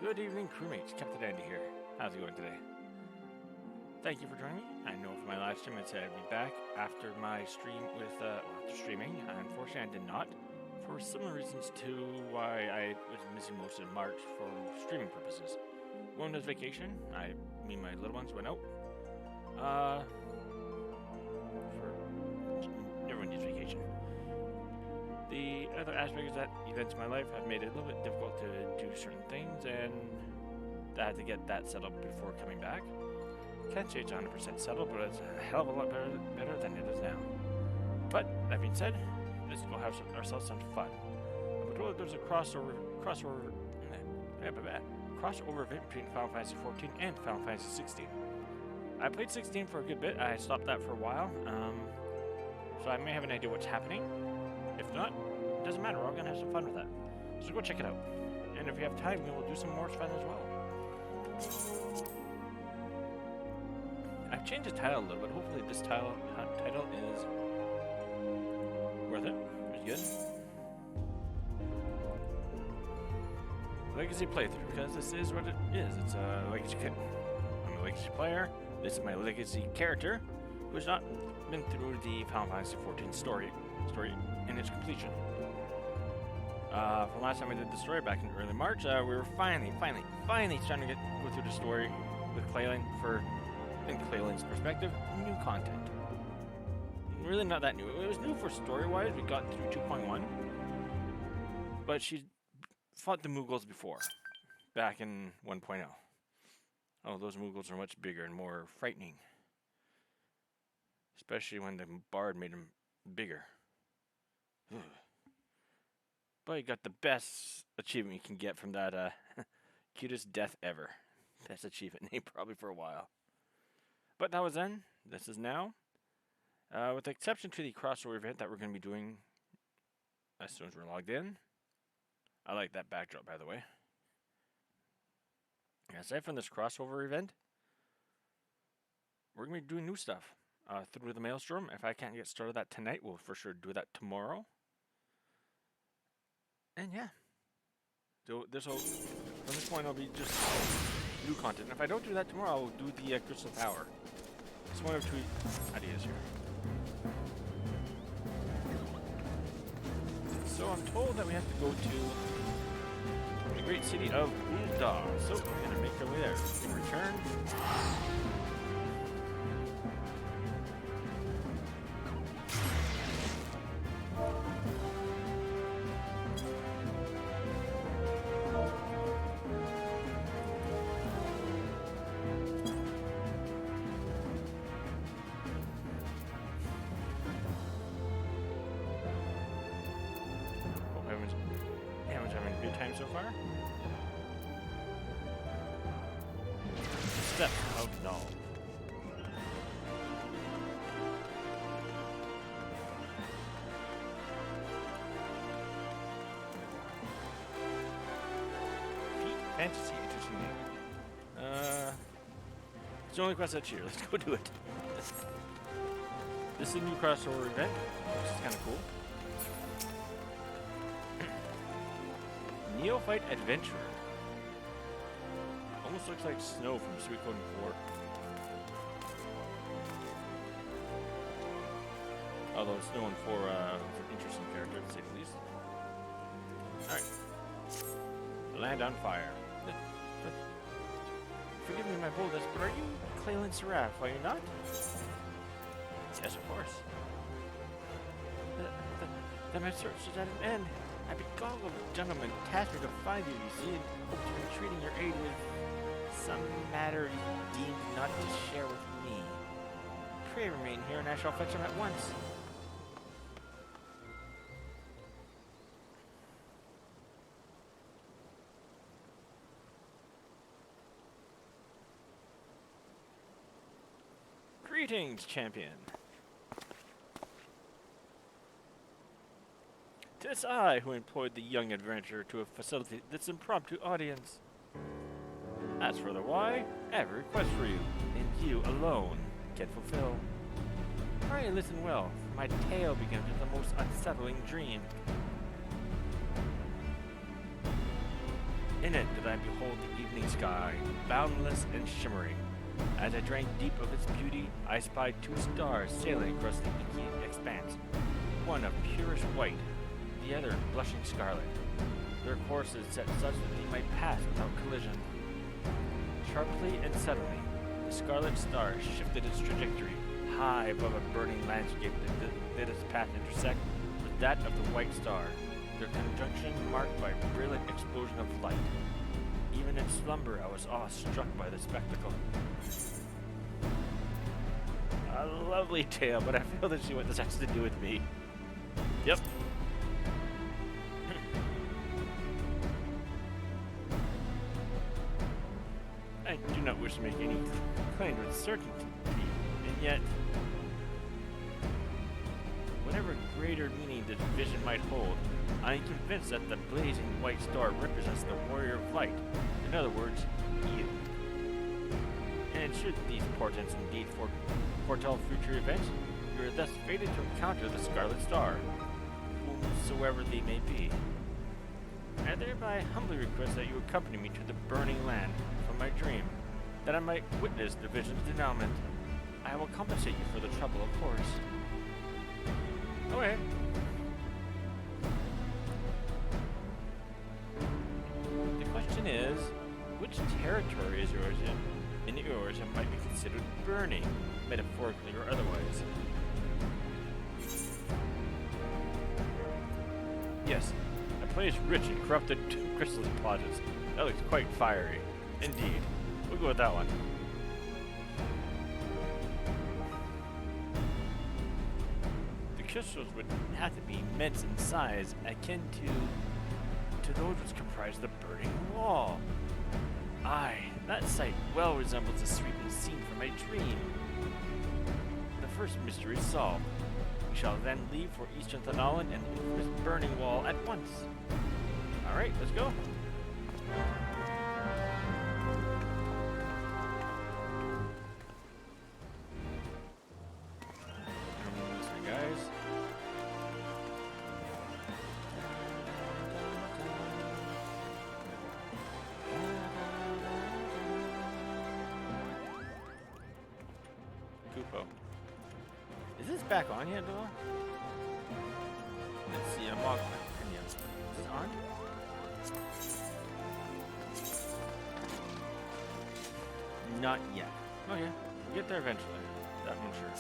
Good evening, crewmates. Captain Andy here. How's it going today? Thank you for joining me. I know for my live stream I said I'd be back after my stream with, after streaming. Unfortunately, I did not, for similar reasons to why I was missing most of March for streaming purposes. One was vacation. Me and my little ones went out. Everyone needs vacation. The other aspect is that events in my life have made it a little bit difficult to do certain things, and I had to get that set up before coming back. Can't say it's 100% settled, but it's a hell of a lot better than it is now. But that being said, let's go have ourselves some fun. I'm told that there's a crossover event between Final Fantasy XIV and Final Fantasy XVI. I played 16 for a good bit. I stopped that for a while, so I may have an idea what's happening. If not, it doesn't matter. We're all gonna have some fun with that. So go check it out. And if we have time, we will do some more fun as well. I've changed the title a little bit. Hopefully this title is worth it. It's good. Legacy playthrough, because this is what it is. It's a legacy kit. I'm a legacy player. This is my legacy character, who's not been through the Final Fantasy XIV story in its completion. From last time we did the story back in early March, we were finally starting to go through the story with Claylan in Claylan's perspective, new content. Really not that new. It was new for story-wise. We got through 2.1, but she fought the Moogles before, back in 1.0. Oh, those Moogles are much bigger and more frightening, especially when the Bard made them bigger. But you got the best achievement you can get from that cutest death ever. Best achievement name probably for a while. But that was then. This is now. With the exception to the crossover event that we're going to be doing as soon as we're logged in. I like that backdrop, by the way. Aside from this crossover event, we're going to be doing new stuff. Through the Maelstrom. If I can't get started that tonight, we'll for sure do that tomorrow. And yeah. So from this point, I'll be just new content. And if I don't do that tomorrow, I'll do the Crystal Tower. It's one of two ideas here. So I'm told that we have to go to the great city of Ul'dah. So we're going to make our way there. In return, so far. Step of Null. Fantasy, interesting name. It's the only quest that's here. Let's go do it. This is a new crossover event, which is kind of cool. Neophyte Adventurer. Almost looks like Snow from Suikoden 4. Although Snow in 4 is an interesting character, to say the least. Alright. Land on Fire. Forgive me my boldness, but are you Claylan Seraph, are you not? Yes, of course. Then my search is at an end. I beguiled the gentleman tasked me to find you, see, and hope to be treating your aid with some matter you deemed not to share with me. Pray remain here, and I shall fetch him at once. Greetings, champion. 'Tis I who employed the young adventurer to facilitate this impromptu audience. As for the why, I have a request for you, and you alone can fulfill. Pray listen well, for my tale begins with the most unsettling dream. In it did I behold the evening sky, boundless and shimmering. As I drank deep of its beauty, I spied two stars sailing across the inky expanse, one of purest white, the other blushing scarlet. Their courses set such that they might pass without collision. Sharply and suddenly, the scarlet star shifted its trajectory high above a burning landscape that did its path intersect with that of the white star, their conjunction marked by a brilliant explosion of light. Even in slumber, I was awestruck by the spectacle. A lovely tale, but I feel to see what this has to do with me. Yep. I do not wish to make any claim with certainty, and yet, whatever greater meaning this vision might hold, I am convinced that the blazing white star represents the warrior of light. In other words, you. And should these portents indeed foretell future events, you are thus fated to encounter the scarlet star, whomsoever they may be. I thereby humbly request that you accompany me to the burning land from my dream, that I might witness the vision's denouement. I will compensate you for the trouble, of course. Okay. The question is, which territory is yours in yours and might be considered burning, metaphorically or otherwise? Yes, a place rich in corrupted crystal deposits. That looks quite fiery. Indeed. We'll go with that one. The crystals would have to be immense in size, akin to those which comprise the burning wall. Aye, that sight well resembles the sweeping scene from my dream. The first mystery is solved. We shall then leave for Eastern Thanalan and the infamous burning wall at once. Alright, let's go. Is this back on yet, though? Let's see, I'm on. Is this on? Not yet. Oh yeah, we'll get there eventually. That one sure.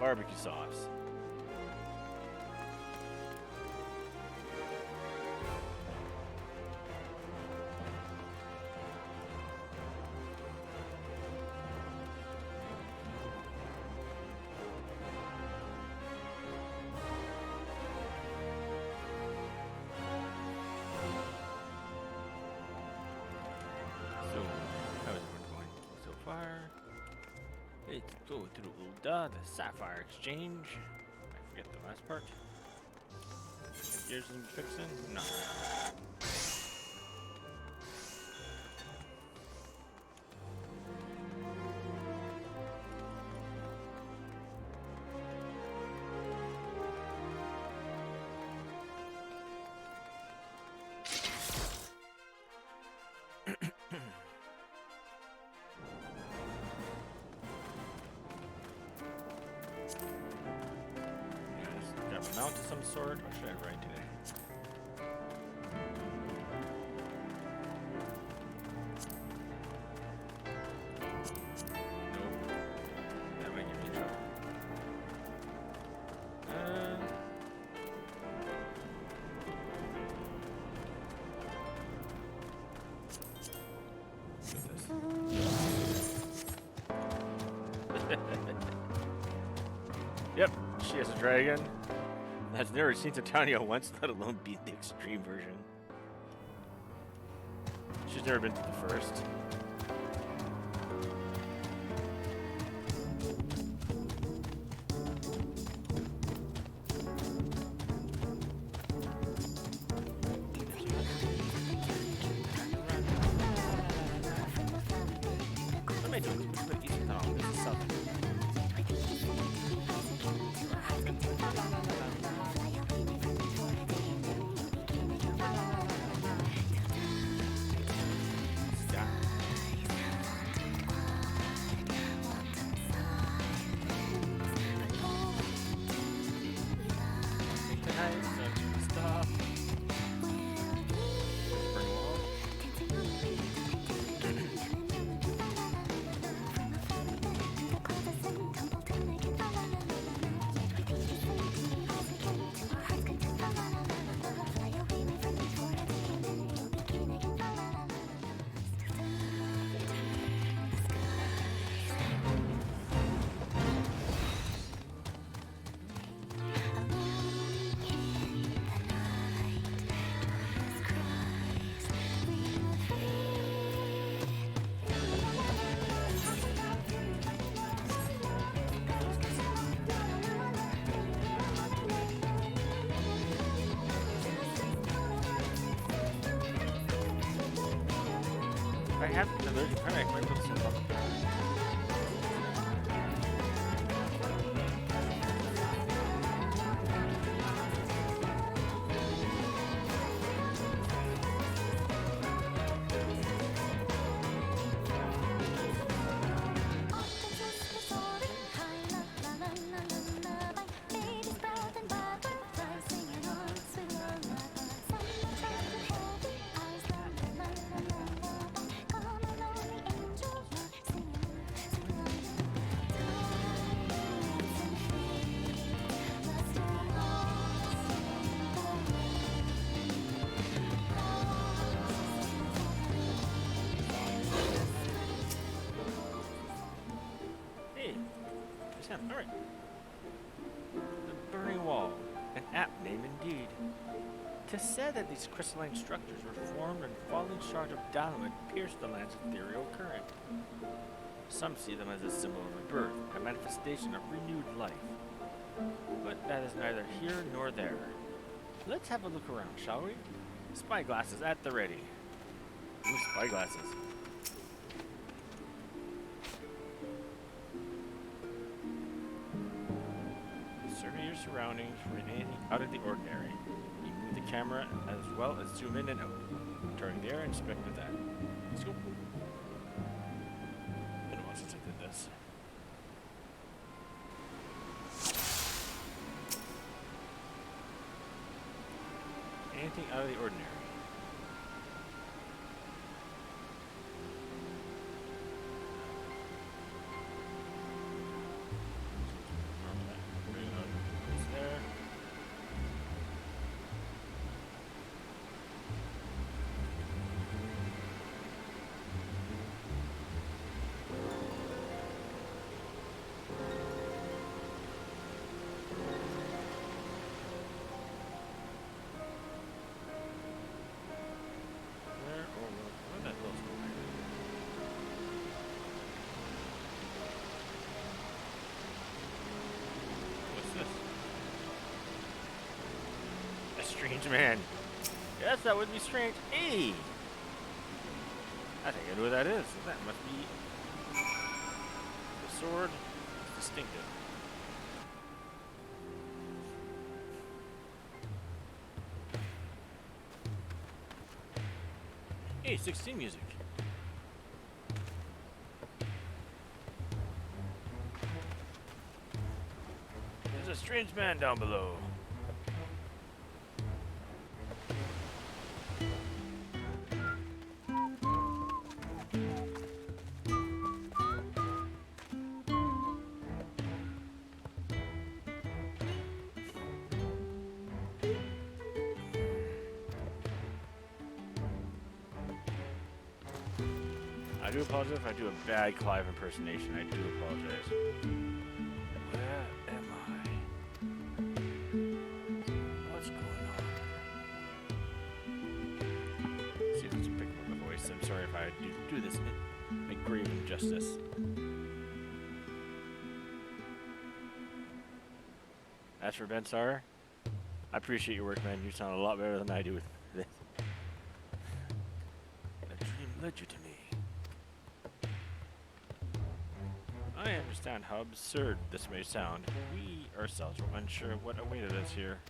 Barbecue sauce. Let's go through Ulda, the Sapphire Exchange. I forget the last part. Gears and fixing? No. Mount of some sort, or should I ride today? Nope. That might give me trouble. Yep, she has a dragon. Has never seen Titania once, let alone beat the extreme version. She's never been to the first. What am I doing? This is south. have another incarnate. I might be able to send them. Hey, there's him. All right. The Burning Wall, an apt name indeed. 'Tis said that these crystalline structures were formed when falling shards of dynamite pierced the land's ethereal current. Some see them as a symbol of rebirth, a manifestation of renewed life. But that is neither here nor there. Let's have a look around, shall we? Spyglasses at the ready. Ooh, spyglasses. Survey your surroundings for anything out of the ordinary. You move the camera as well as zoom in and out. Turning there, inspect with that. Let's go. Been a while since I did this. Anything out of the ordinary. There. Where'd that little school go? What's this? A strange man. Yes, that would be strange. Hey! I think I know what that is. That must be the sword. It's distinctive. Hey, 16 music. There's a strange man down below. I do apologize if I do a bad Clive impersonation. I do apologize. Where am I? What's going on? See if I can pick up my voice. I'm sorry if I do this a grave injustice. As for Ben Sar, I appreciate your work, man. You sound a lot better than I do with this. A dream led you to me. I understand how absurd this may sound. We ourselves were unsure of what awaited us here.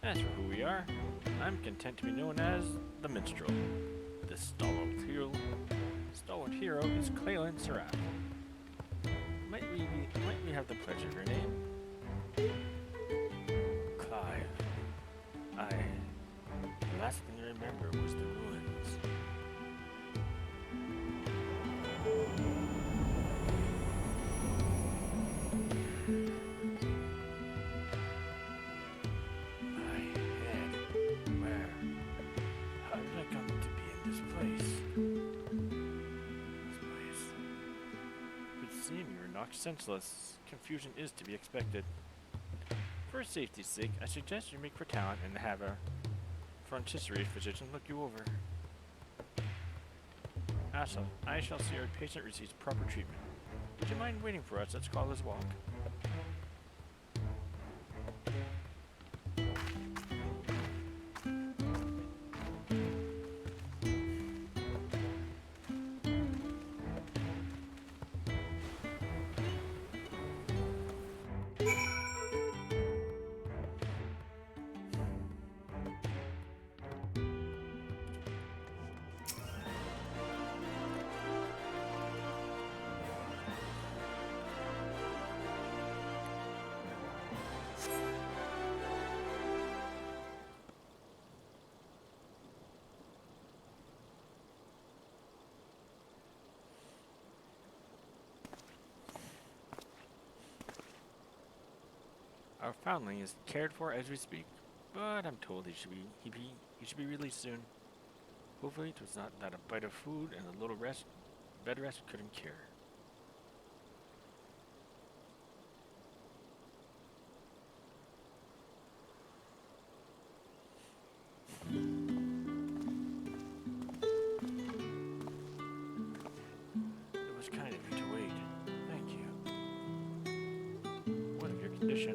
As for who we are, I'm content to be known as the Minstrel. This stalwart hero is Claylan Seraph. Might we have the pleasure of your name? Clive. The last thing I remember was the ruins. Senseless. Confusion is to be expected. For safety's sake, I suggest you make for town and have a frontispiece physician look you over. I shall see our patient receives proper treatment. Would you mind waiting for us at Scholar's Walk? Our foundling is cared for as we speak, but I'm told he should be released soon. Hopefully it was not that a bite of food and a little bed rest couldn't cure. It was kind of you to wait. Thank you. What of your condition?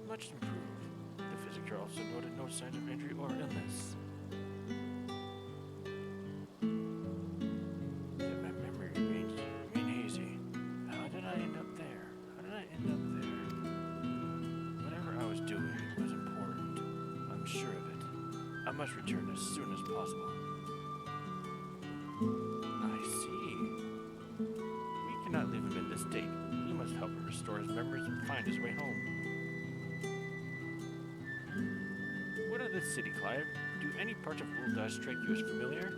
Much improved. The physician also noted no signs of injury or illness. Yet my memory remain hazy. How did I end up there? Whatever I was doing was important. I'm sure of it. I must return as soon as possible. I see. We cannot leave him in this state. We must help him restore his memories and find his way home. What of this city, Clive? Do any parts of Ul'dah strike you as familiar?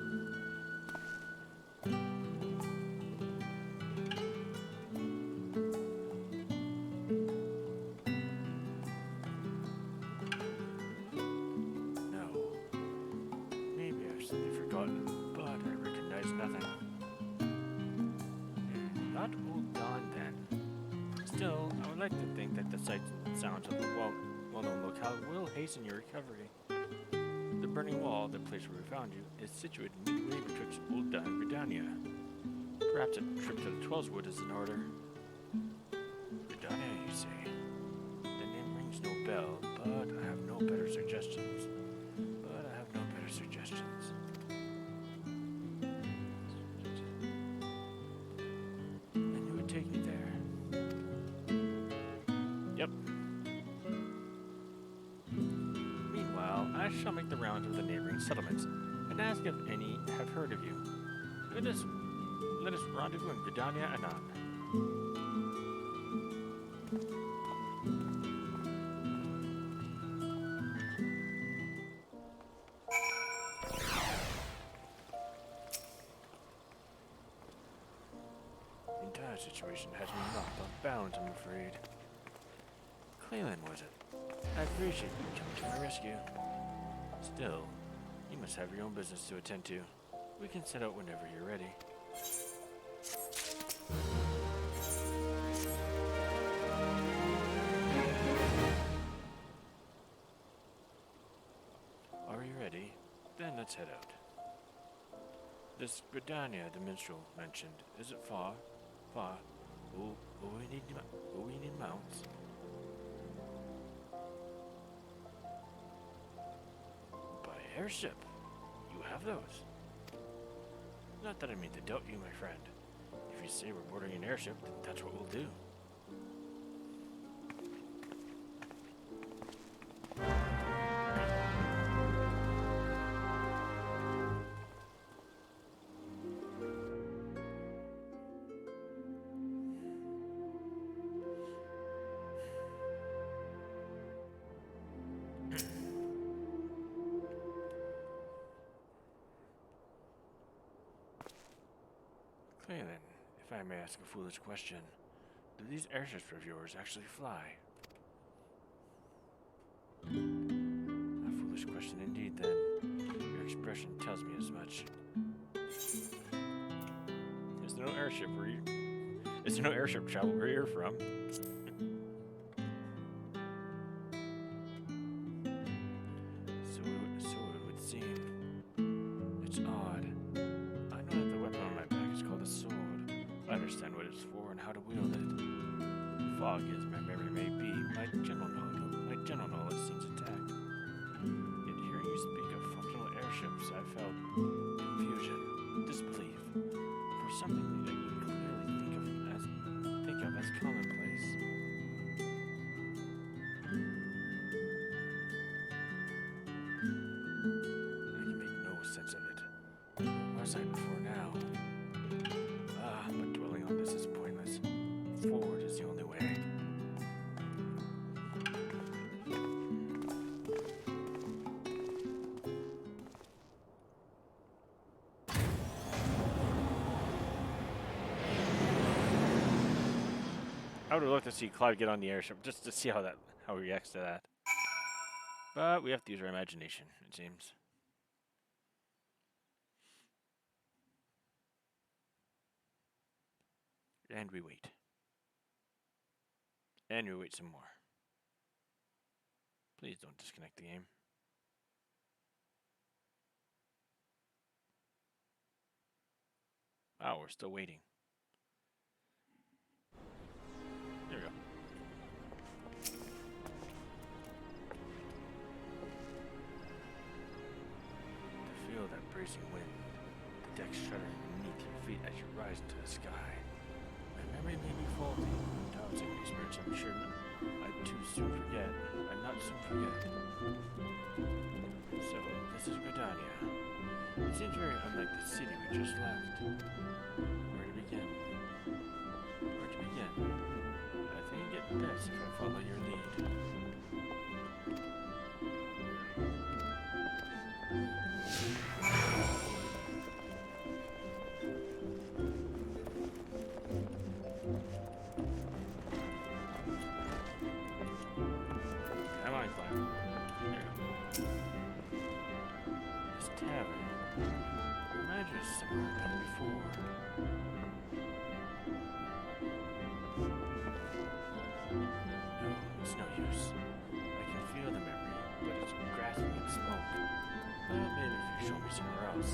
No. Maybe I've suddenly forgotten, but I recognize nothing. Not Ul'dah then. Still, I would like to think that the sights and sounds of the well-known locale will hasten your recovery. The burning wall, the place where we found you, is situated midway betwixt Ul'dah and Gridania. Perhaps a trip to the Twelveswood is in order. Gridania, you say? The name rings no bell, but I have no better suggestions. And you would take me there? Yep. Meanwhile, I shall make the rounds of the neighboring settlements and ask if any have heard of you. Let us rendezvous in Gridania anon. The entire situation has me knocked off balance, I'm afraid. Clayland, was it? I appreciate you coming to my rescue. Still, you must have your own business to attend to. We can set out whenever you're ready. Are you ready? Then let's head out. This Gridania the minstrel mentioned, is it far? Far? Will we need mounts? By airship? You have those? Not that I mean to doubt you, my friend. If you say we're boarding an airship, then that's what we'll do. Clayland, if I may ask a foolish question, do these airships of yours actually fly? A foolish question indeed, then. Your expression tells me as much. Is there no airship travel where you're from? So it would seem. It's odd. I know that the weapon on my back is called a sword. I understand what it's for and how to wield it. Foggy as my memory may be, my general knowledge seems intact. Yet hearing you speak of functional airships, I felt confusion, disbelief, for something that you clearly think of as commonplace. I can make no sense of it. Where was I before now? But dwelling on this is pointless. Forward is the only way. I would have loved to see Cloud get on the airship just to see how he reacts to that. But we have to use our imagination, it seems. And we wait. And we wait some more. Please don't disconnect the game. Wow, we're still waiting. There we go. To feel that bracing wind, the deck shudder beneath your feet as you rise into the sky. My memory may be faulty, doubts and experts, I'm sure I'd too soon forget. I'd not soon forget. So, this is Gridania. It seems very unlike the city we just left. Where to begin? Where to begin? I think it best if I follow your lead. Come on, Cloud. There we go. This tavern. Reminds me of somewhere I've been before. No, it's no use. I can feel the memory, but it's grasping in smoke. Well, maybe if you show me somewhere else.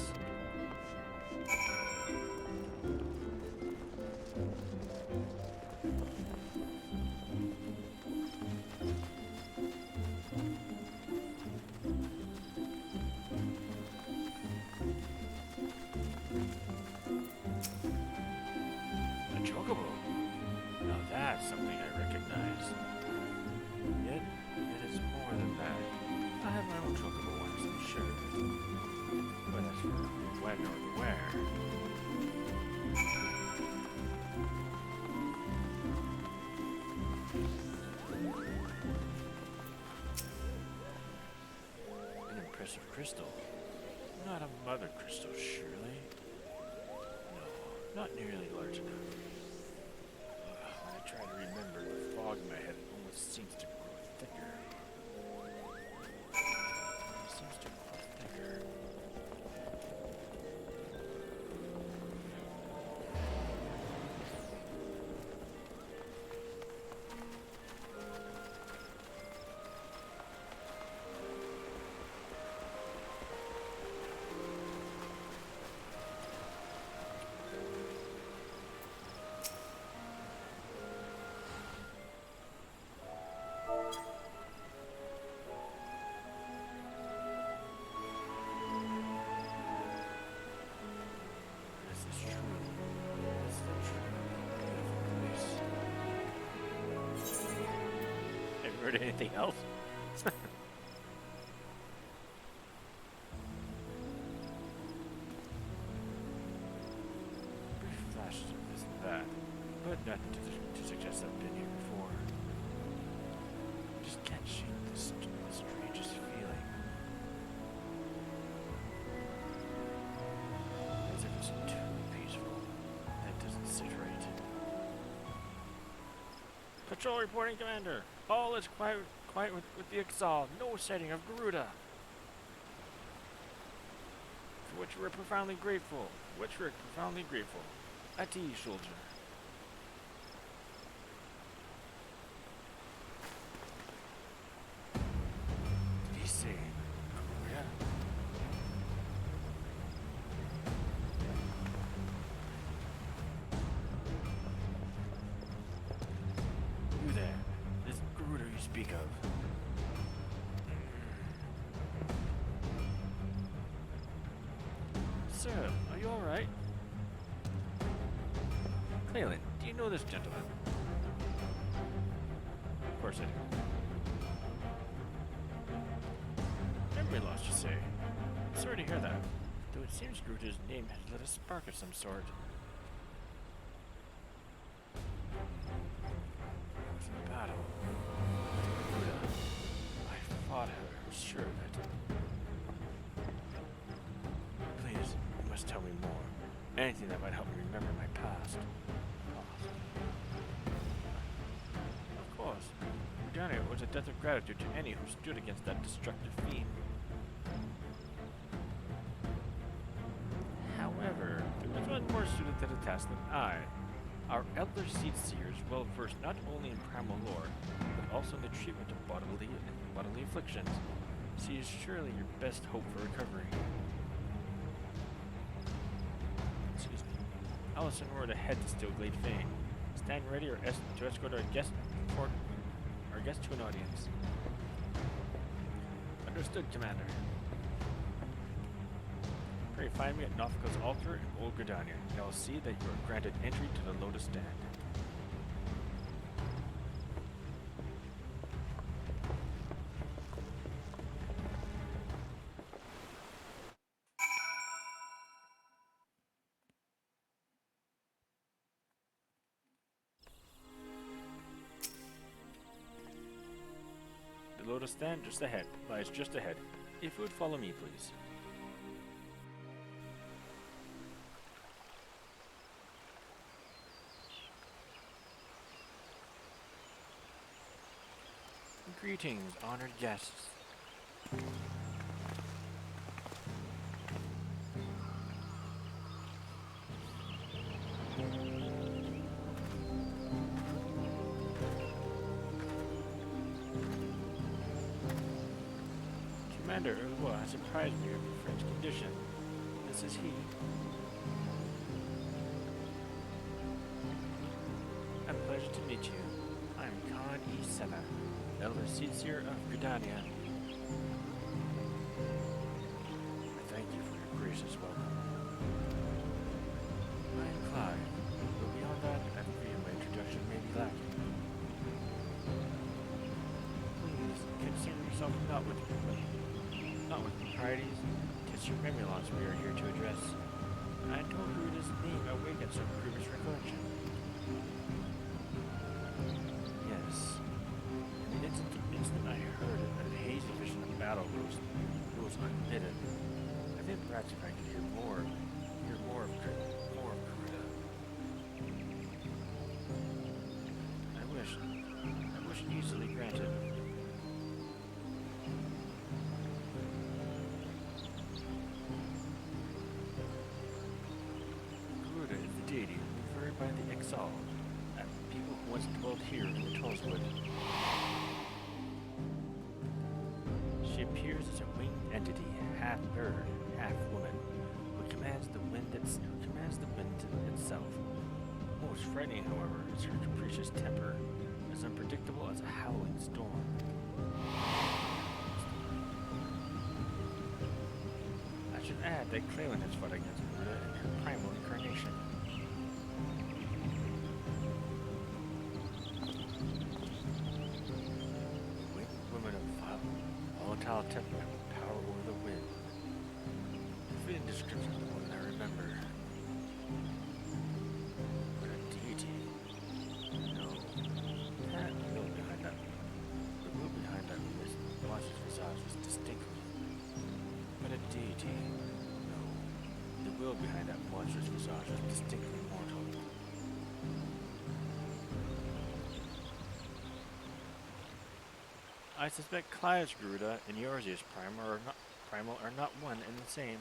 That's something I recognize. Yet it's more than that. I have my own chocobo ones, I'm sure of it. But as for when or where... An impressive crystal. Not a mother crystal, surely. No, not nearly large enough. Try to remember, the fog in my head almost seems to grow thicker. It seems to grow thicker. Heard anything else? Brief flashes of this and that, but nothing to suggest I've been here before. Just can't shake the strangest feeling. As if it's too peaceful. That doesn't sit right. Patrol reporting, Commander. All is quiet with the Exalt. No sighting of Garuda. For which we're profoundly grateful. At ease, soldier. Did he say Garuda? You there. This Garuda you speak of. Sir, are you alright? Clayton, do you know this gentleman? Of course I do. Memory loss, you say? Sorry to hear that. Though it seems Garuda's name has lit a spark of some sort. It was a battle. Garuda. I fought her, I'm sure of it. Please, you must tell me more. Anything that might help me remember my past. Gridania was a debt of gratitude to any who stood against that destructive fiend. However, there was one more suited to the task than I. Our elder seed seers, well versed not only in primal lore, but also in the treatment of bodily afflictions. She is surely your best hope for recovery. Excuse me. Allison were to head to Steelglade Fane. Stand ready to escort our guest to an audience. Understood, Commander. Pray find me at Nofka's altar in Old Gridania, and I will see that you are granted entry to the Lotus Stand. The Lotus Stand lies just ahead. If you would follow me, please. Greetings, honored guests. Commander Uwa has surprised me with Ifrits' condition. This is he. A pleasure to meet you. I am Khan E. Senna, Elder Seedseer of Gridania. I thank you for your gracious welcome. I am Clive, but beyond that, I fear my introduction may be lacking. Please, concern yourself not with proprieties. Tis your memory loss we are here to address. I told you this name awakens some previous recollection. Yes. In the instant I heard it, a hazy vision of battle rose unbidden. I think perhaps if I could hear more of Garuda. I wish easily granted. Garuda is the deity referred by the exiled, and people who once dwelled here in the Tollswood. She appears as a winged entity, half bird, half woman, who commands the wind itself. Most frightening, however, is her capricious temper, as unpredictable as a howling storm. I should add that Clayton has fought against Garuda in her primal incarnation. Women of volatile temperament with power over the wind. Fitting description of the one I remember. But a deity. No. That will behind that. The will behind that monstrous visage was distinctly. But a deity. No. The will behind that monstrous visage was distinctly mortal. I suspect Clive's Garuda and Yorzi's primal are not one and the same.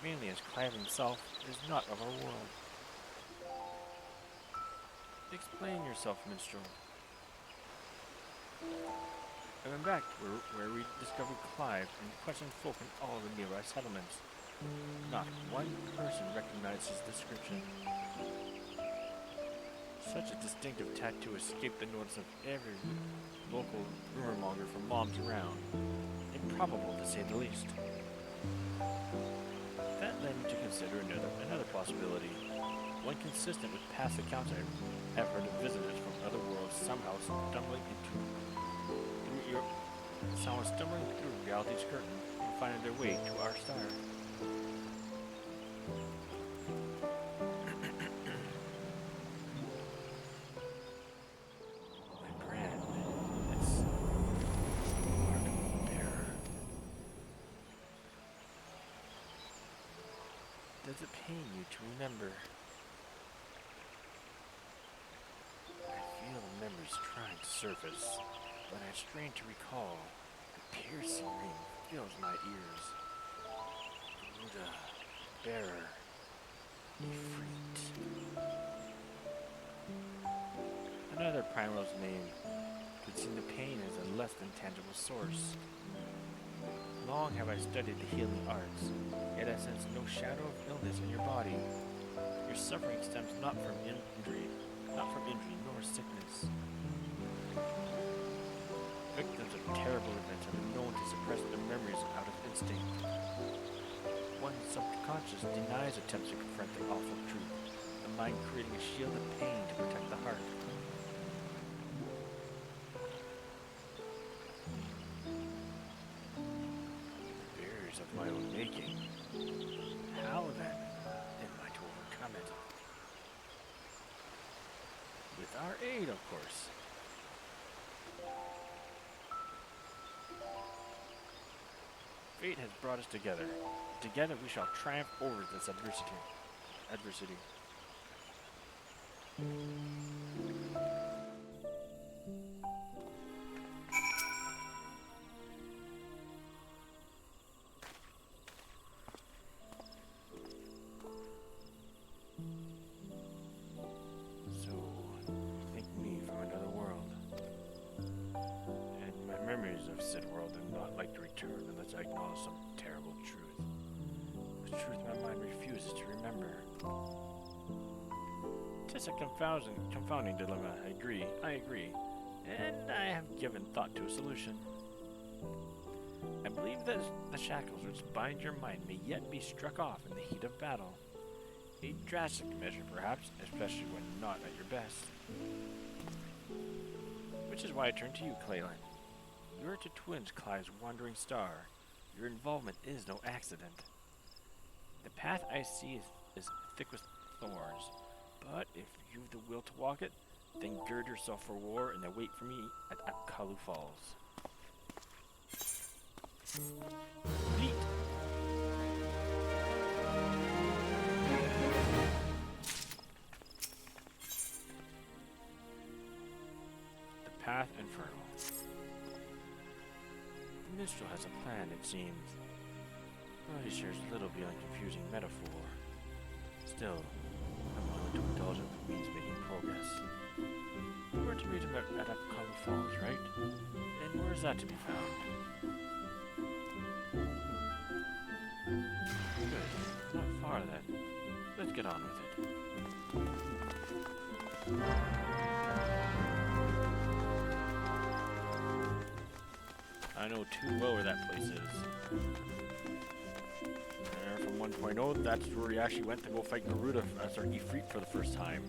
Mainly as Clive himself is not of our world. Explain yourself, minstrel. I went back where we discovered Clive and questioned folk in all the nearby settlements. Not one person recognized his description. Such a distinctive tattoo escaped the notice of every local rumormonger from moms around. Improbable, to say the least. That led me to consider another possibility. One consistent with past accounts I have heard of visitors from other worlds somehow stumbling through reality's curtain and finding their way to our star. My brand, it's the mark of terror. does it pain you to remember? I feel the memories trying to surface, but I strain to recall. The piercing ring fills my ears. Buddha, bearer, Ifrit. Another primal's name could seem the pain as a less than tangible source. Long have I studied the healing arts, yet I sense no shadow of illness in your body. Your suffering stems not from injury nor sickness. Victims of terrible events have been known to suppress their memories out of instinct. One's subconscious denies attempts to confront the awful truth, the mind creating a shield of pain to protect the heart. Of my own making. How then am I to overcome it? With our aid, of course. Fate has brought us together. Together we shall triumph over this adversity. Memories of said world do not like to return unless I acknowledge some terrible truth. The truth my mind refuses to remember. 'Tis a confounding dilemma, I agree, and I have given thought to a solution. I believe that the shackles which bind your mind may yet be struck off in the heat of battle. A drastic measure, perhaps, especially when not at your best. Which is why I turn to you, Clayland. You are to twins Clive's wandering star. Your involvement is no accident. The path I see is thick with thorns, but if you've the will to walk it, then gird yourself for war and await for me at Apkalu Falls. Complete! The Path Infernal. The minstrel has a plan, it seems. Well, he shares little beyond confusing metaphor. Still, I'm willing to indulge him if it means making progress. We're to meet him at Apkalu Falls, right? And where is that to be found? Good. Not far, then. Let's get on with it. I know too well where that place is. From 1.0, that's where he actually went to go fight Garuda, Ifrit for the first time.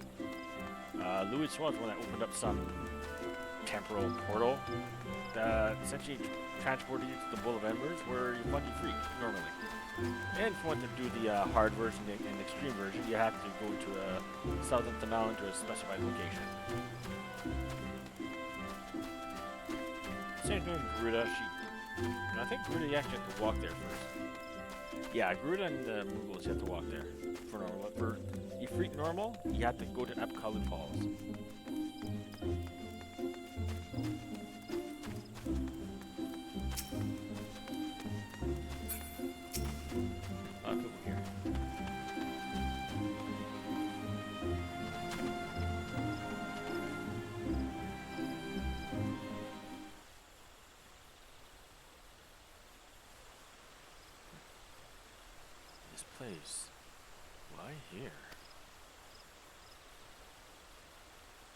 Louis was the one that opened up some temporal portal that essentially transported you to the Bull of Embers, where you fought Ifrit normally. And if you want to do the hard version and extreme version, you have to go to a south of the island to a specified location. Same thing with Garuda. I think Garuda, you actually have to walk there first. Yeah, Garuda and the Mongols, you have to walk there for normal. For Ifrit normal, you have to go to Apkalu Falls. Place. Why here?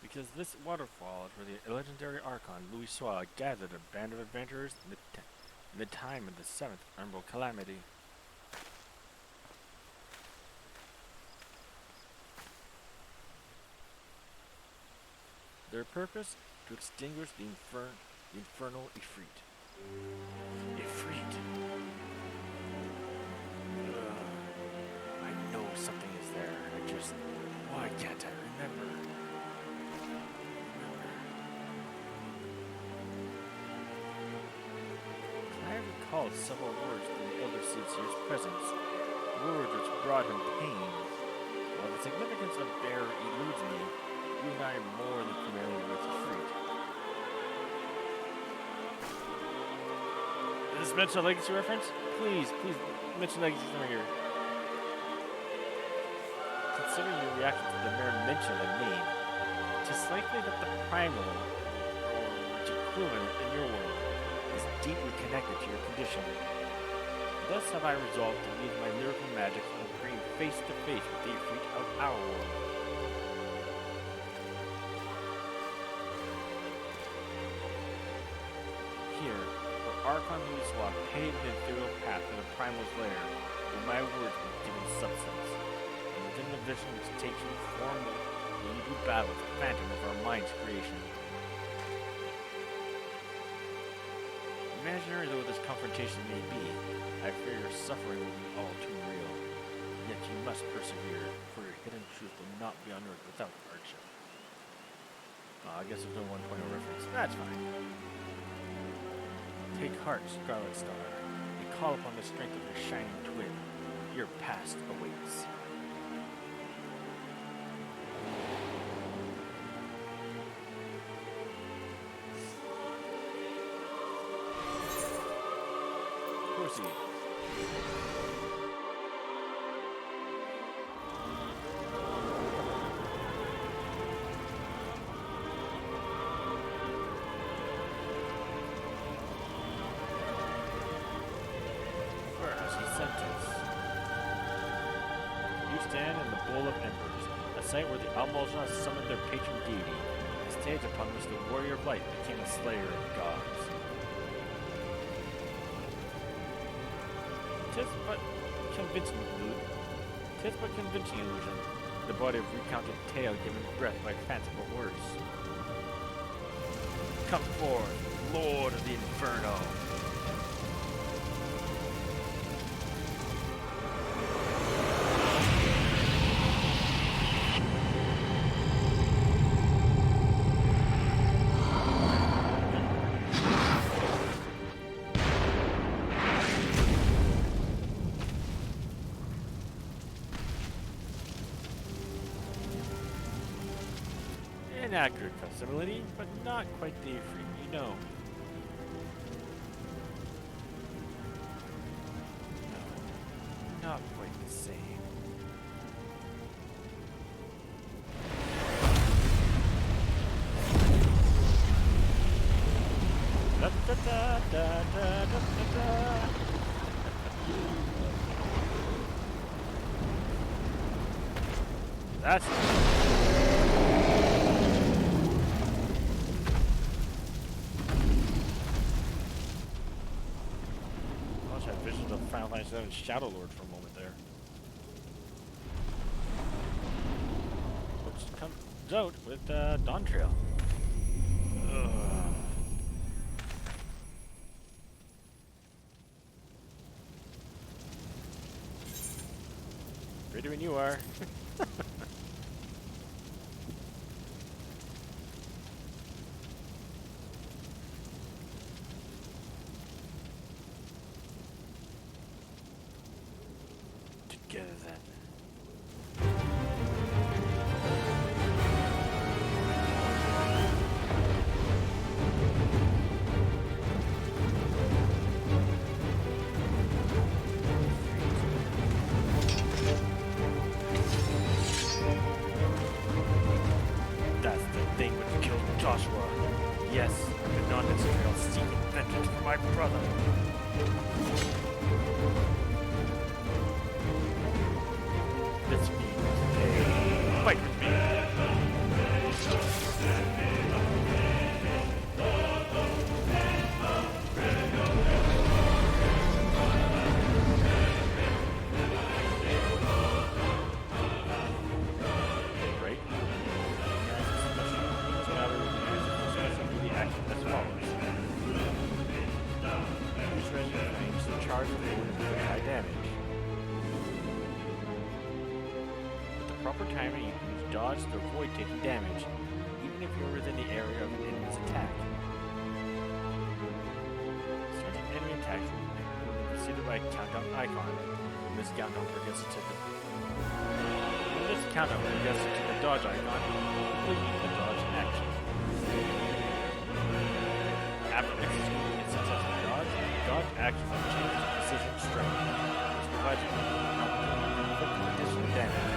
Because this waterfall is where the legendary Archon Louis Soir gathered a band of adventurers in the time of the 7th Emerald Calamity. Their purpose? To extinguish the infernal Ifrit. Ifrit! Something is there. Why can't I remember? I recalled several words from the Elder Seedseer's presence. words which brought him pain. While the significance of bear eludes me, you and I are more than familiar with Ifrit. Does this mention a legacy reference? Please mention legacy somewhere here. Considering your reaction to the mere mention of name, it is likely that the primal, or its equivalent in your world, is deeply connected to your condition. Thus have I resolved to use my lyrical magic and bring face to face with the Ifrit of our world. Here, where Archon Luswa paved the ethereal path to the primal's lair, where my words be given substance, and within the vision which takes you form will you do battle with the phantom of our mind's creation. Imaginary though this confrontation may be, I fear your suffering will be all too real. Yet you must persevere, for your hidden truth will not be unearthed without hardship. I guess there's no 1.0 reference. That's fine. Take heart, Scarlet Star, and call upon the strength of your shining twin. Your past awaits. Proceed. Stand in the Bowl of Embers, a site where the Almolja summoned their patron deity, a stage upon which the Warrior of Light became a slayer of gods. Tis but convincing illusion, the body of recounted tale given breath by fanciful words. Come forth, Lord of the Inferno! An accurate facsimile, but not quite the Ifrit you know. No, not quite the same. Da da da da da da da. That's visions of Final Fantasy VII Shadow Lord for a moment there. Which comes out with Dawn Trail. Ready when you are. Together then. That's the thing which killed Joshua. Yes, the non-Israel seeking vengeance for my brother. This means a fight with me. Right? The action as follows. Each regiment aims to charge the forward with high damage. Proper timing, you can use dodge to avoid taking damage, even if you're within the area of an enemy's attack. Starting enemy attacks will be preceded by a countdown icon. this countdown forgets to tick this countdown forgets to tick the dodge icon, completing the dodge action. After executing its successful dodge, the dodge action will change precision strength, which provides you with additional damage.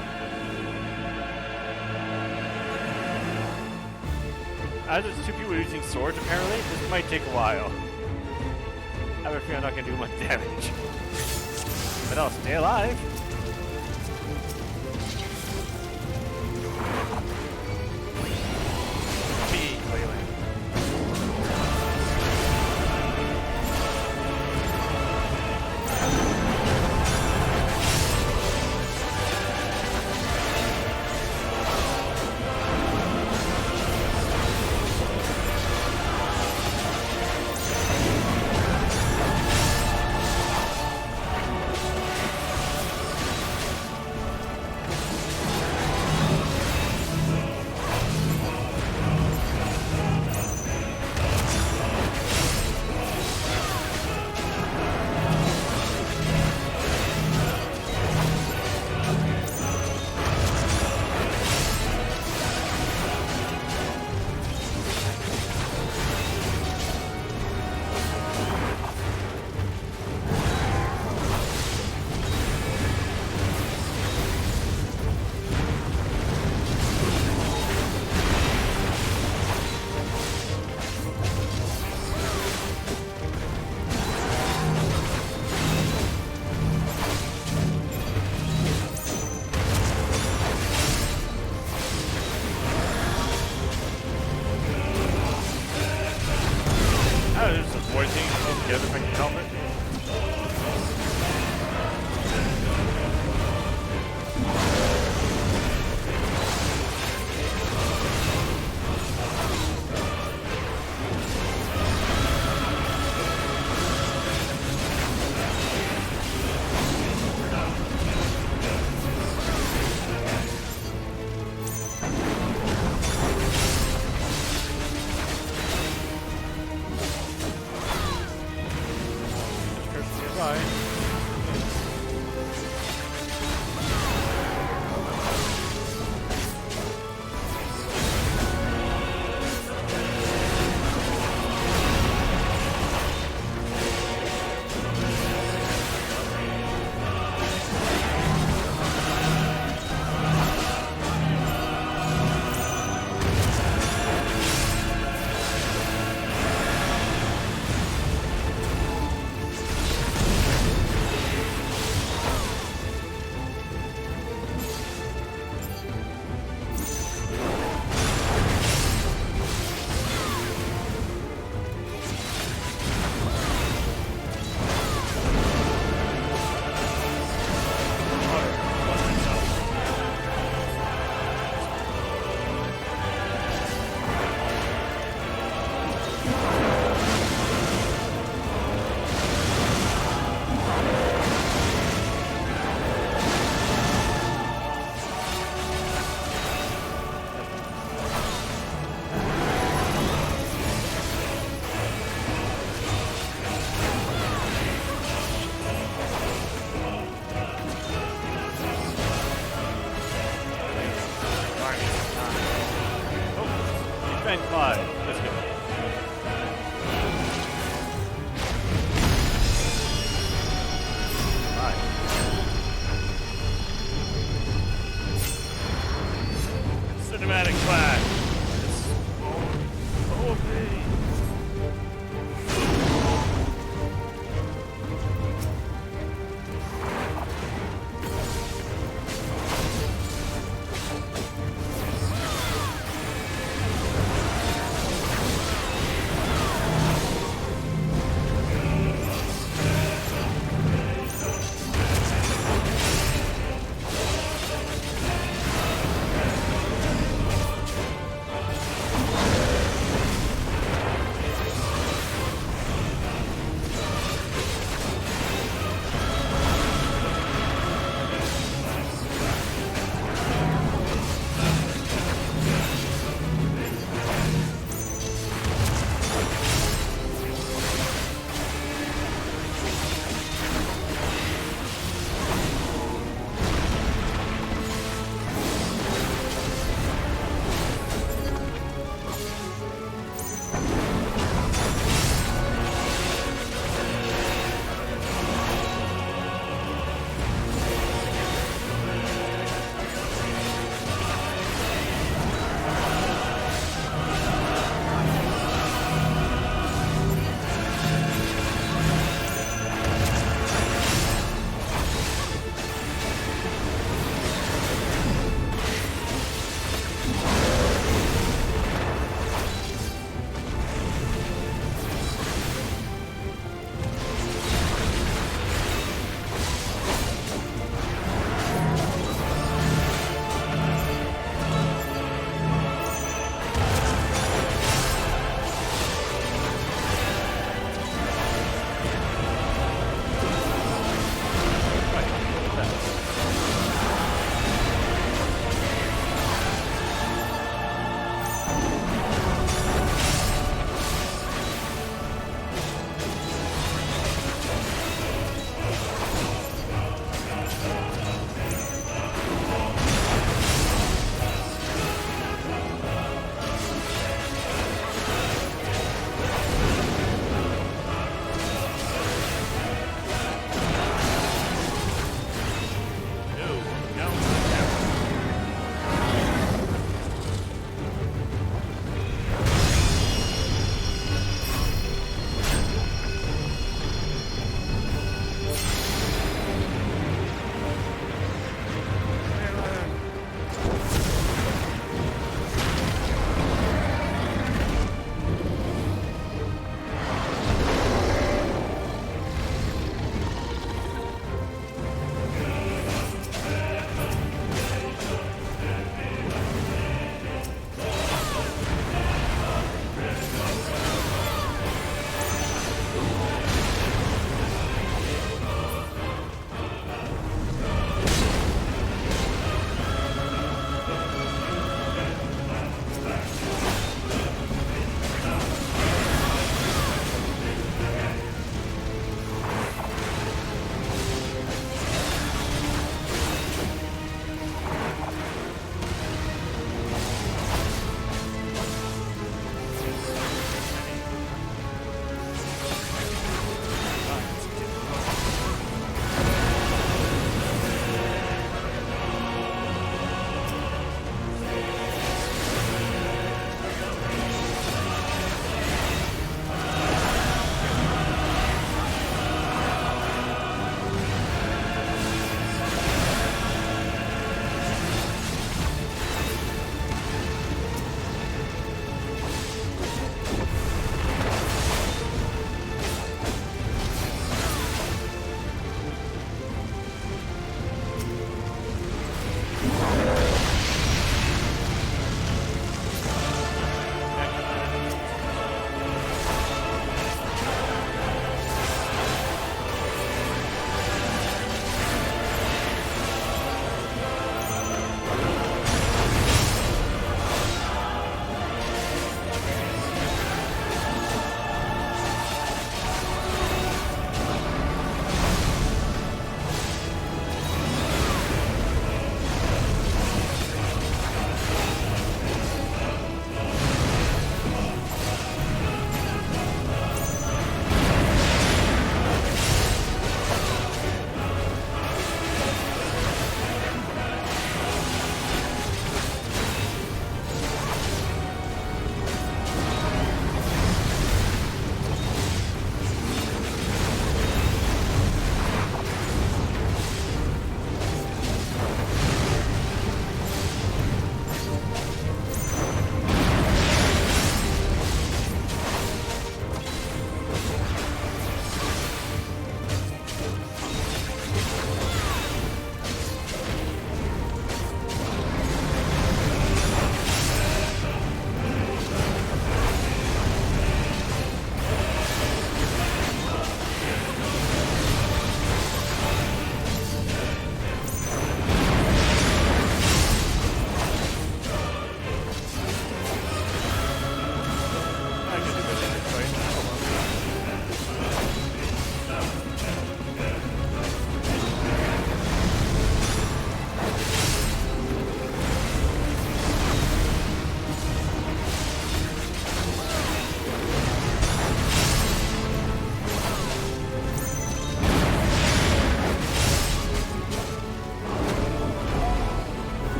As there's two people using swords, apparently, this might take a while. I have a feeling I'm not going to do much damage. But I'll stay alive. Me, Cleveland.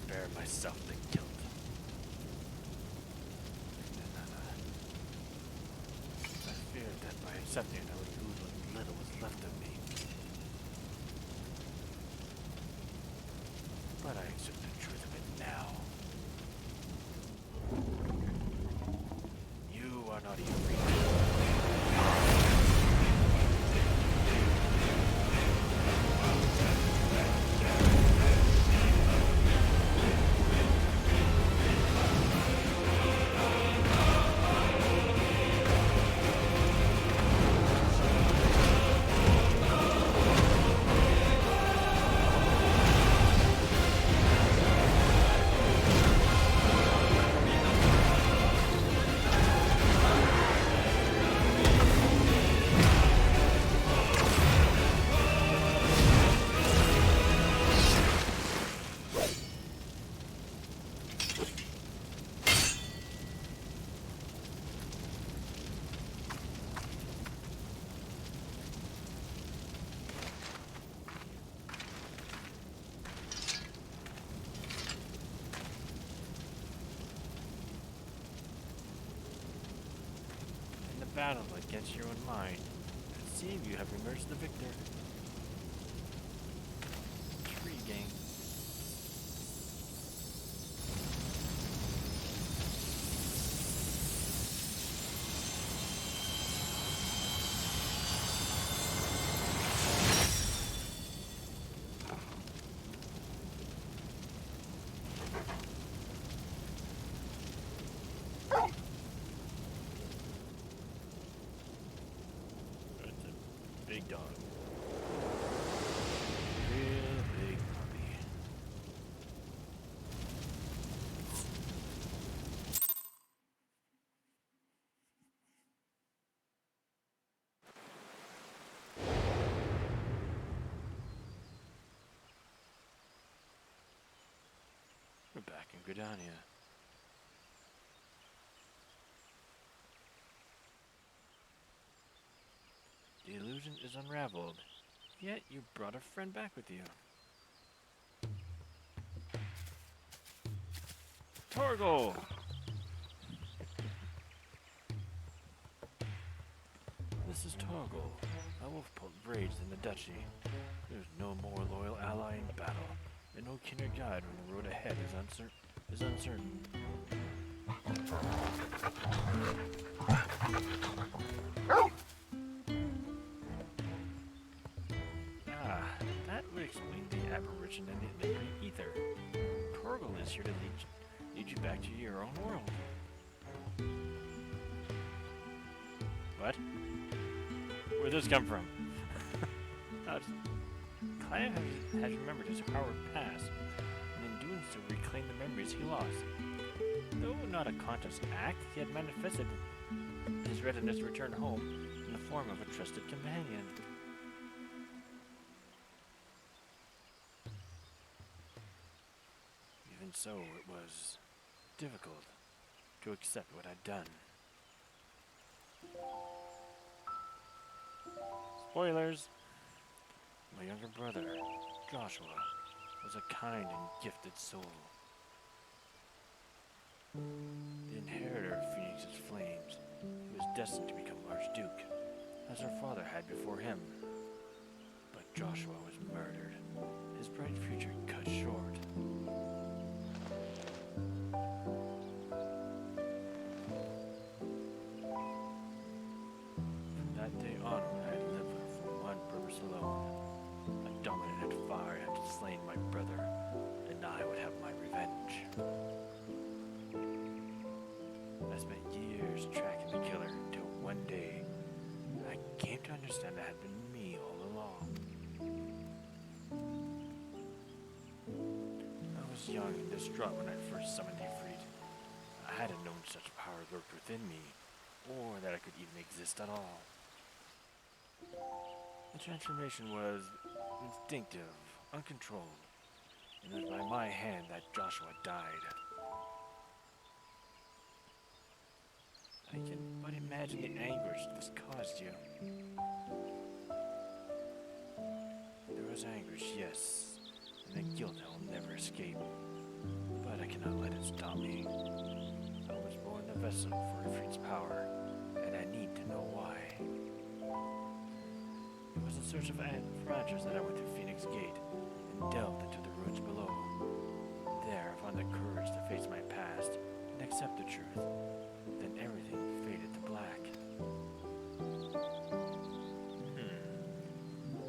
bear myself the guilt. I feared that by accepting it, I would lose what little was left of me. But I accept the truth of it now. You are not Ifrits. Battle against your own mind. It seems you have emerged the victor. Intriguing. Big dog. Real big puppy. We're back in Gridania. The illusion is unraveled, yet you brought a friend back with you. Torgal! This is Torgal, a wolf pulled raised in the duchy. There's no more loyal ally in battle, and no kinder guide when the road ahead is uncertain. That would explain the apparition in the green ether. Torgal is here to lead you back to your own world. What? Where'd this come from? Clive has remembered his Howard past, and in doing so reclaimed the memories he lost. Though not a conscious act, he had manifested his readiness to return home in the form of a trusted companion. Even so, it was difficult to accept what I'd done. Spoilers! My younger brother, Joshua, was a kind and gifted soul. The inheritor of Phoenix's flames, he was destined to become Archduke, as her father had before him. But Joshua was murdered, his bright future cut short. From that day onward, I lived for one purpose alone. A dominant fire had slain my brother, and I would have my revenge. I spent years tracking the killer until one day I came to understand that it had been me all along. I was young and distraught when I first summoned Ifrit. I hadn't known such power lurked within me, or that I could even exist at all. The transformation was instinctive, uncontrolled, and it was by my hand that Joshua died. I can but imagine the anguish this caused you. There was anguish, yes, and a guilt I will never escape. I cannot let it stop me. I was born a vessel for Ifrits' power, and I need to know why. It was in search of answers that I went through Phoenix Gate and delved into the ruins below. There I found the courage to face my past and accept the truth. Then everything faded to black.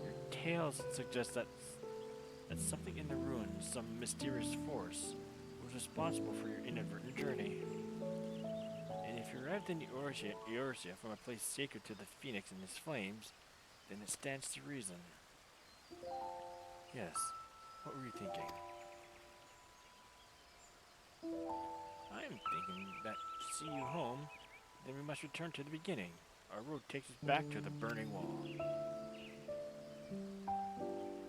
Your tales suggest that something in the ruins, some mysterious force, was responsible for your inadvertent journey. And if you arrived in Eorzea from a place sacred to the Phoenix and its flames, then it stands to reason. Yes, what were you thinking? I am thinking that to see you home, then we must return to the beginning. Our road takes us back to the burning wall.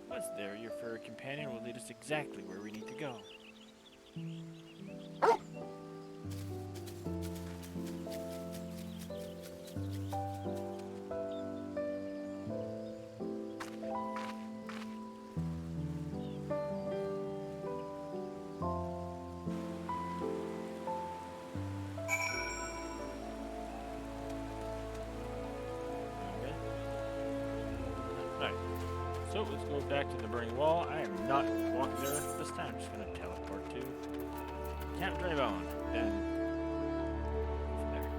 Once there, your furry companion will lead us exactly where we need to go. So let's go back to the burning wall. I am not walking there this time. I'm just going to teleport to Camp Draybone. Then from there.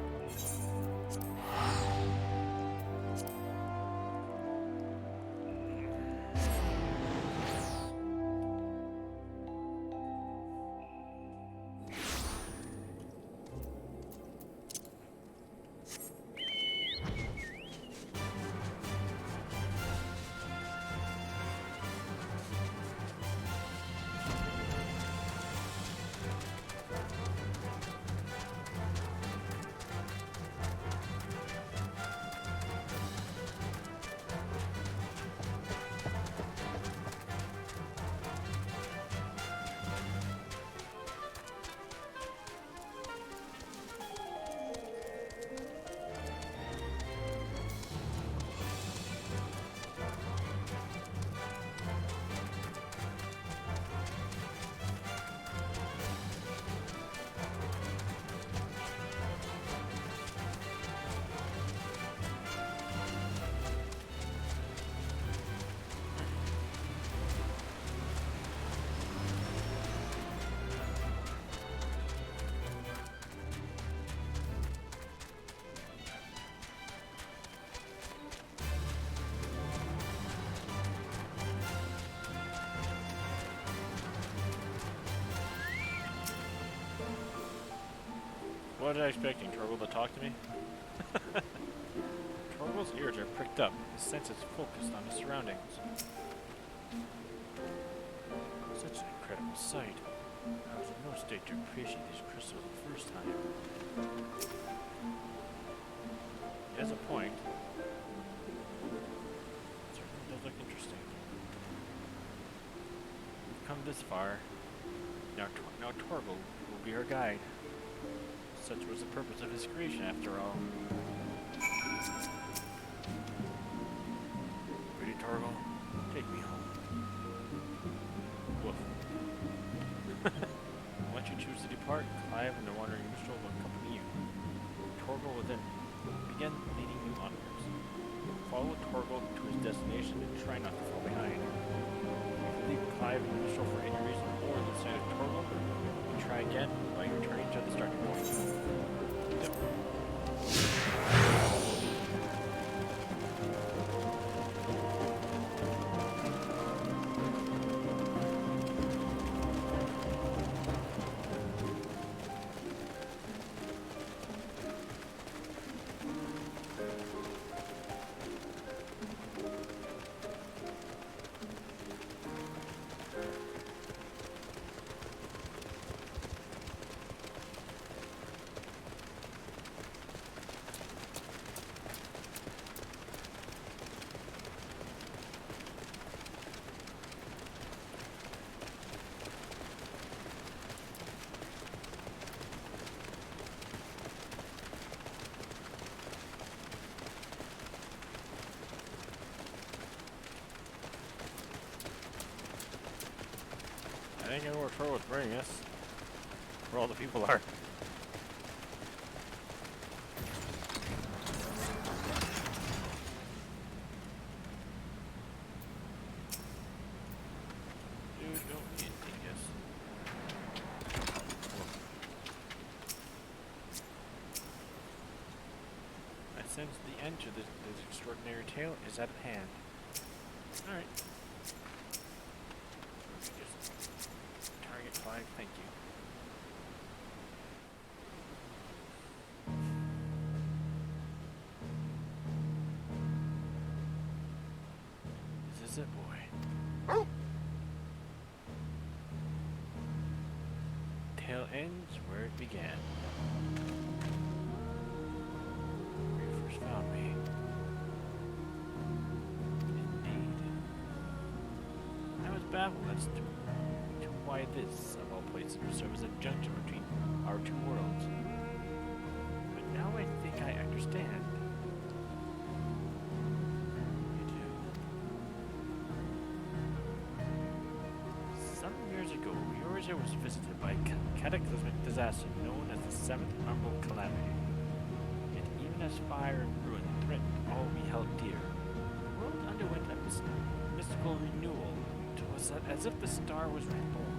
What was I expecting, Torgal to talk to me? Torgal's ears are pricked up, his senses focused on his surroundings. Such an incredible sight. I was in no state to appreciate these crystals the first time. He has a point. It certainly does look interesting. We've come this far. Now Torgal will be our guide. Such was the purpose of his creation, after all. Ready, Torgal? Take me home. Woof. Once you choose to depart, Clive and the wandering minstrel will accompany you. Torgal will then begin leading you onwards. Follow Torgal to his destination and try not to fall behind. If you leave Clive and the minstrel for any reason or lose sight of Torgal, you try again by returning to the starting point. Yep. I think I know where Torgal's bringing us. where all the people are. Dude, don't be a dingus. I sense the end to this extraordinary tale is at hand. Alright. Target 5, thank you. This is it, boy. Tale ends where it began. Where you first found me. Indeed. I was baffled as to why this, of all places, would serve as a junction between our two worlds. But now I think I understand. You do. Some years ago, Eurasia was visited by a cataclysmic disaster known as the Seventh Emerald Calamity. Yet even as fire and ruin threatened all we held dear, the world underwent a mystical renewal. It was as if the star was reborn.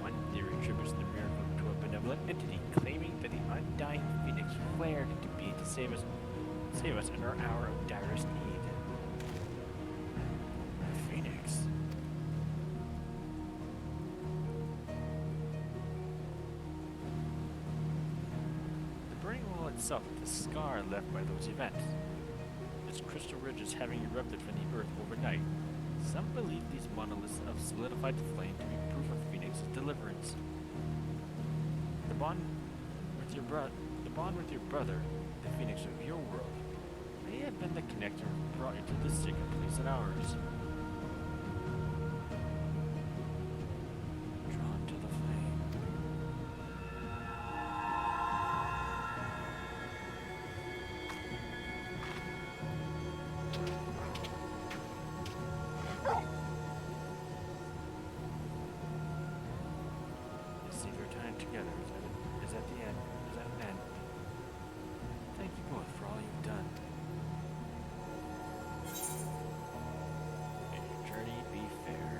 One theory attributes the miracle to a benevolent entity claiming that the undying phoenix flared into being to save us in our hour of direst need. The phoenix. The burning wall itself is the scar left by those events. Its crystal ridges having erupted from the earth overnight. Some believe these monoliths have solidified the flame to be proof of Phoenix's deliverance. The bond with your brother, the Phoenix of your world, may have been the connector brought you to this sacred place and ours. Drawn to the flame. Together is at the end. Is at an end. Thank you both for all you've done. May your journey be fair.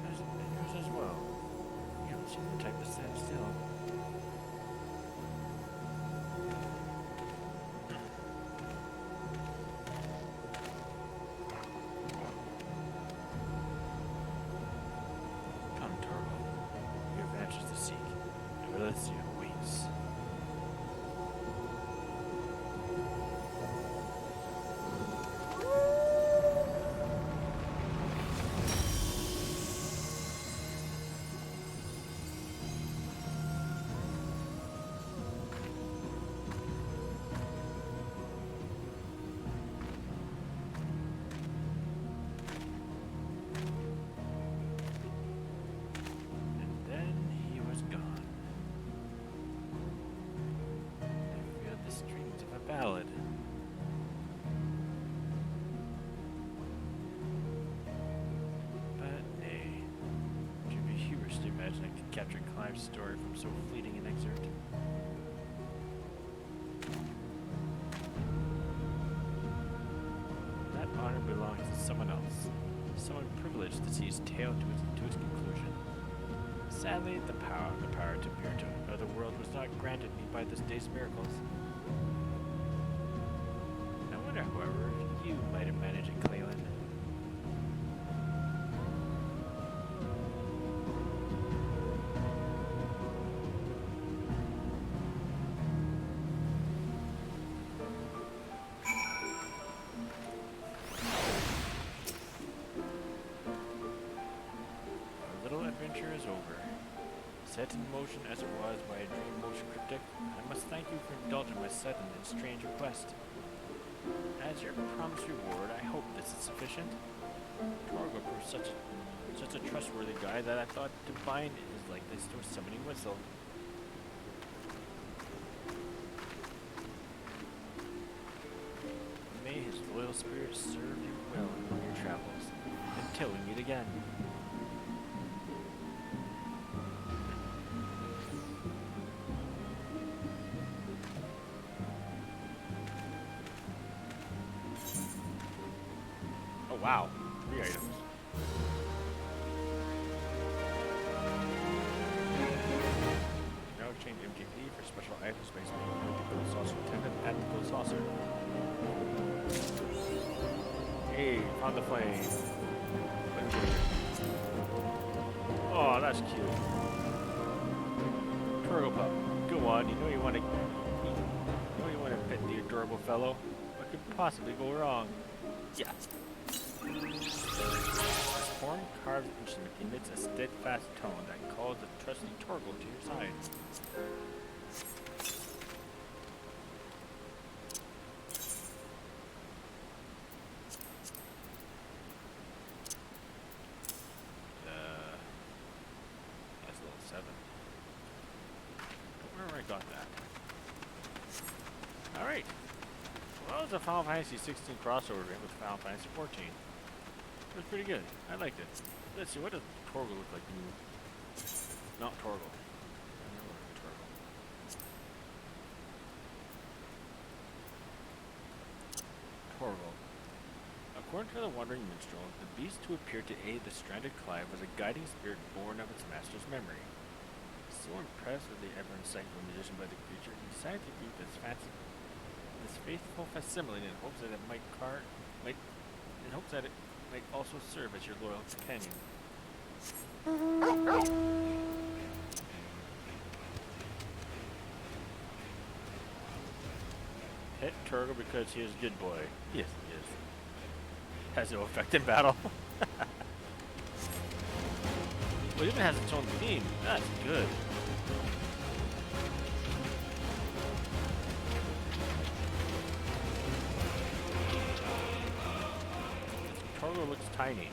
And yours as well. You don't seem the type to stand still. Elysia awaits. Ballad. But nay, it would be humorous to imagine I could capture Clive's story from so fleeting an excerpt. That honor belongs to someone else, someone privileged to see his tale to its conclusion. Sadly, the power to peer to another world was not granted me by this day's miracles. However, you might have managed it, Clayland. Our little adventure is over. Set in motion as it was by a dream motion cryptic, I must thank you for indulging my sudden and strange request. As your promised reward, I hope this is sufficient. Torgo proved such a trustworthy guy that I thought divine is like this to a summoning whistle. May angel spirits serve you well in your travels. Until we meet again. Oh wow, 3 items. Now exchange MGP for special items based on the gold saucer attendant at the gold saucer. Hey, found the flame. Oh, that's cute. Turtle pup. Go on, you know you want to pet the adorable fellow. What could possibly go wrong? Yeah. This horn carved instrument emits a steadfast tone that calls the trusty Torgal to your side. That's level 7. Don't remember where I got that. Alright. Well, it was a Final Fantasy 16 crossover event with Final Fantasy 14. It was pretty good. I liked it. Let's see, what does Torgal look like new? Not Torgal. I never looked at Torgal. Torgal. According to the Wandering Minstrel, the beast who appeared to aid the stranded Clive was a guiding spirit born of its master's memory. So impressed with the ever-insightful musician by the creature, he decided to keep this faithful facsimile in hopes that it might also serve as your loyal companion. Hit Turtle because he is a good boy. Yes, he is. Has no effect in battle. Well, it even has its own theme. That's good. Turtle looks tiny.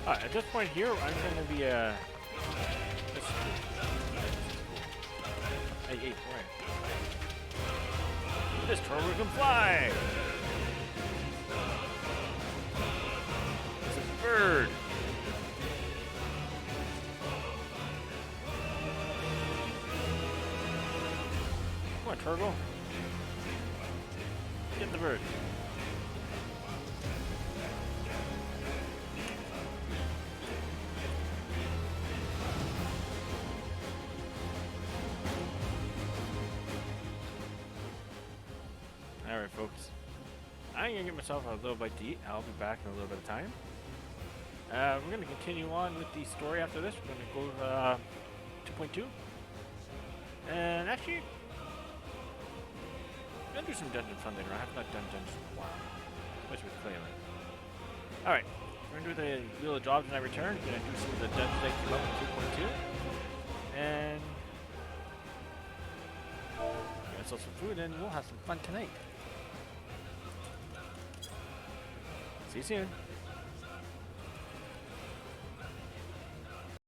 Alright, at this point here, I'm gonna be, Hey, right. This turtle can fly! It's a bird! Come on, turtle. Get the bird. Alright folks, I'm going to get myself a little bite to eat. I'll be back in a little bit of time. We're going to continue on with the story after this. We're going to go to 2.2. And actually, I'm going to do some dungeon fun later. I have not done dungeons in a while, especially with Clayland. Alright, we're going to do the wheel of jobs when I return. We're going to do some of the dungeons I came up with 2.2. And get myself some food and we'll have some fun tonight. See you soon.